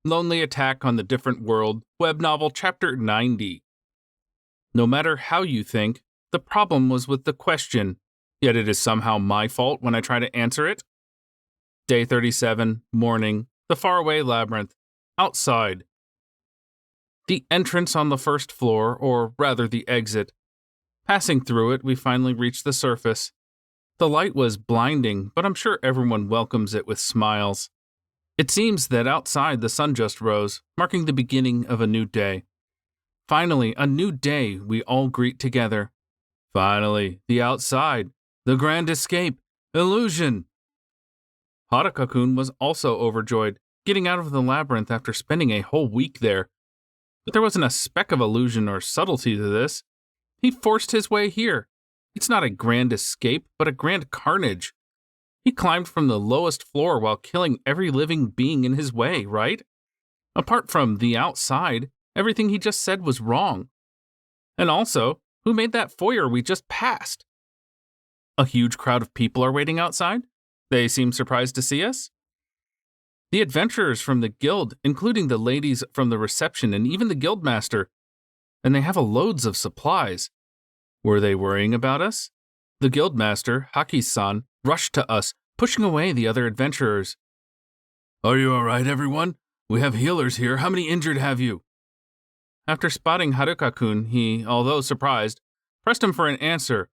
Lonely Attack on the Different World, web novel chapter 90. No matter how you think, the problem was with the question, yet it is somehow my fault when I try to answer it. Day 37, morning, the faraway labyrinth, outside. The entrance on the first floor, or rather the exit. Passing through it, we finally reached the surface. The light was blinding, but I'm sure everyone welcomes it with smiles. It seems that outside the sun just rose, marking the beginning of a new day. Finally, a new day we all greet together. Finally, the outside, the grand escape, illusion. Haruka-kun was also overjoyed, getting out of the labyrinth after spending a whole week there. But there wasn't a speck of illusion or subtlety to this. He forced his way here. It's not a grand escape, but a grand carnage. He climbed from the lowest floor while killing every living being in his way, right? Apart from the outside, everything he just said was wrong. And also, who made that foyer we just passed? A huge crowd of people are waiting outside? They seem surprised to see us? The adventurers from the guild, including the ladies from the reception and even the guildmaster. And they have loads of supplies. Were they worrying about us? The guildmaster, Haki-san, rushed to us, pushing away the other adventurers. Are you all right, everyone? We have healers here. How many injured have you? After spotting Haruka-kun, he, although surprised, pressed him for an answer.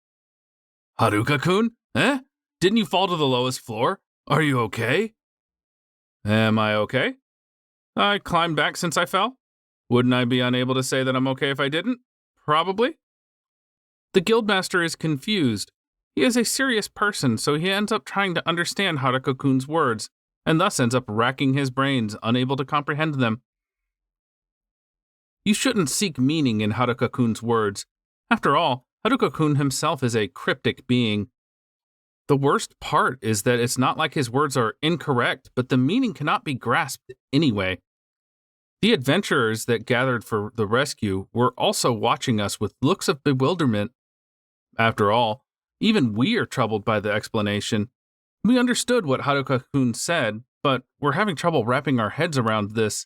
Haruka-kun? Eh? Didn't you fall to the lowest floor? Are you okay? Am I okay? I climbed back since I fell. Wouldn't I be unable to say that I'm okay if I didn't? Probably. The guildmaster is confused. He is a serious person, so he ends up trying to understand Haruka-kun's words, and thus ends up racking his brains, unable to comprehend them. You shouldn't seek meaning in Haruka-kun's words. After all, Haruka-kun himself is a cryptic being. The worst part is that it's not like his words are incorrect, but the meaning cannot be grasped anyway. The adventurers that gathered for the rescue were also watching us with looks of bewilderment. After all, even we are troubled by the explanation. We understood what Haruka-kun said, but we're having trouble wrapping our heads around this.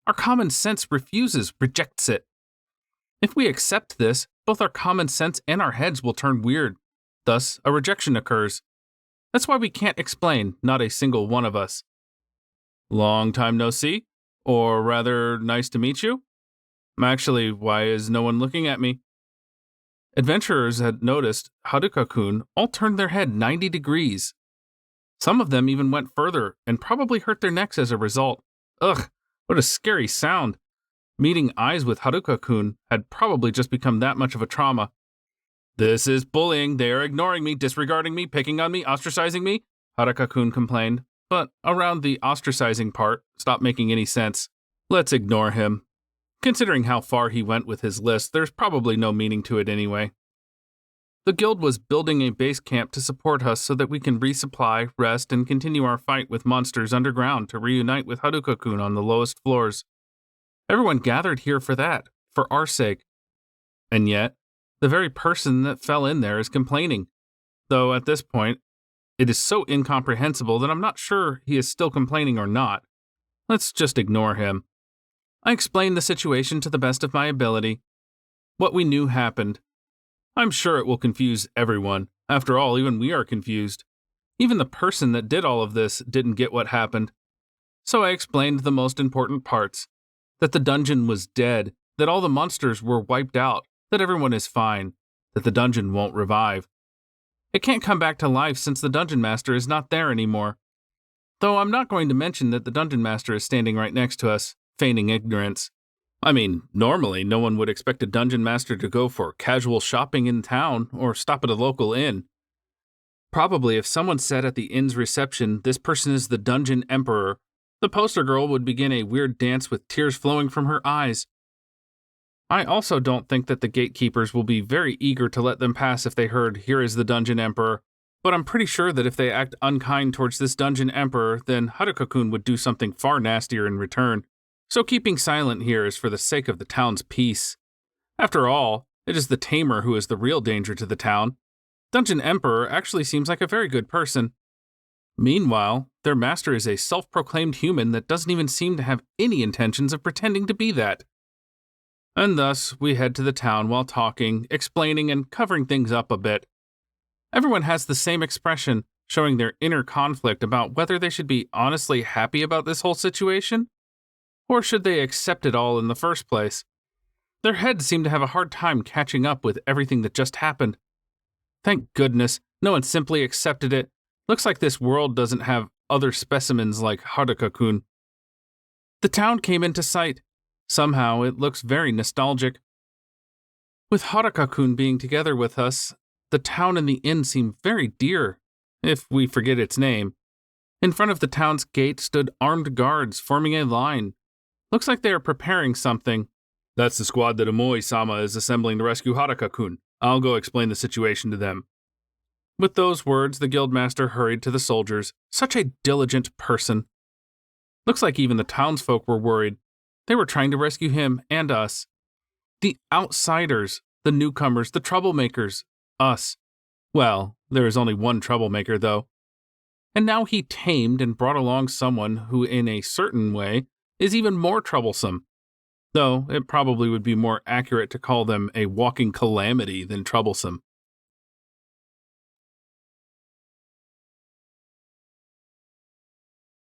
Our common sense rejects it. If we accept this, both our common sense and our heads will turn weird. Thus, a rejection occurs. That's why we can't explain, not a single one of us. Long time no see? Or rather, nice to meet you? Actually, why is no one looking at me? Adventurers had noticed Haruka-kun all turned their head 90 degrees. Some of them even went further and probably hurt their necks as a result. Ugh, what a scary sound. Meeting eyes with Haruka-kun had probably just become that much of a trauma. This is bullying. They are ignoring me, disregarding me, picking on me, ostracizing me, Haruka-kun complained. But around the ostracizing part stopped making any sense. Let's ignore him. Considering how far he went with his list, there's probably no meaning to it anyway. The guild was building a base camp to support us so that we can resupply, rest, and continue our fight with monsters underground to reunite with Haruka-kun on the lowest floors. Everyone gathered here for that, for our sake. And yet, the very person that fell in there is complaining. Though at this point, it is so incomprehensible that I'm not sure he is still complaining or not. Let's just ignore him. I explained the situation to the best of my ability. What we knew happened. I'm sure it will confuse everyone. After all, even we are confused. Even the person that did all of this didn't get what happened. So I explained the most important parts. That the dungeon was dead, that all the monsters were wiped out, that everyone is fine, that the dungeon won't revive. It can't come back to life since the dungeon master is not there anymore. Though I'm not going to mention that the dungeon master is standing right next to us, feigning ignorance. I mean, normally no one would expect a dungeon master to go for casual shopping in town or stop at a local inn. Probably if someone said at the inn's reception, this person is the dungeon emperor, the poster girl would begin a weird dance with tears flowing from her eyes. I also don't think that the gatekeepers will be very eager to let them pass if they heard, "Here is the dungeon emperor," but I'm pretty sure that if they act unkind towards this dungeon emperor, then Haruka-kun would do something far nastier in return. So keeping silent here is for the sake of the town's peace. After all, it is the tamer who is the real danger to the town. Dungeon Emperor actually seems like a very good person. Meanwhile, their master is a self-proclaimed human that doesn't even seem to have any intentions of pretending to be that. And thus, we head to the town while talking, explaining, and covering things up a bit. Everyone has the same expression, showing their inner conflict about whether they should be honestly happy about this whole situation, or should they accept it all in the first place. Their heads seem to have a hard time catching up with everything that just happened. Thank goodness, no one simply accepted it. Looks like this world doesn't have other specimens like Haruka-kun. The town came into sight. Somehow, it looks very nostalgic. With Haruka-kun being together with us, the town and the inn seem very dear, if we forget its name. In front of the town's gate stood armed guards forming a line. Looks like they are preparing something. That's the squad that Omoi-sama is assembling to rescue Haruka-kun. I'll go explain the situation to them. With those words, the guildmaster hurried to the soldiers. Such a diligent person. Looks like even the townsfolk were worried. They were trying to rescue him and us. The outsiders, the newcomers, the troublemakers, us. Well, there is only one troublemaker, though. And now he tamed and brought along someone who, in a certain way, is even more troublesome. Though it probably would be more accurate to call them a walking calamity than troublesome.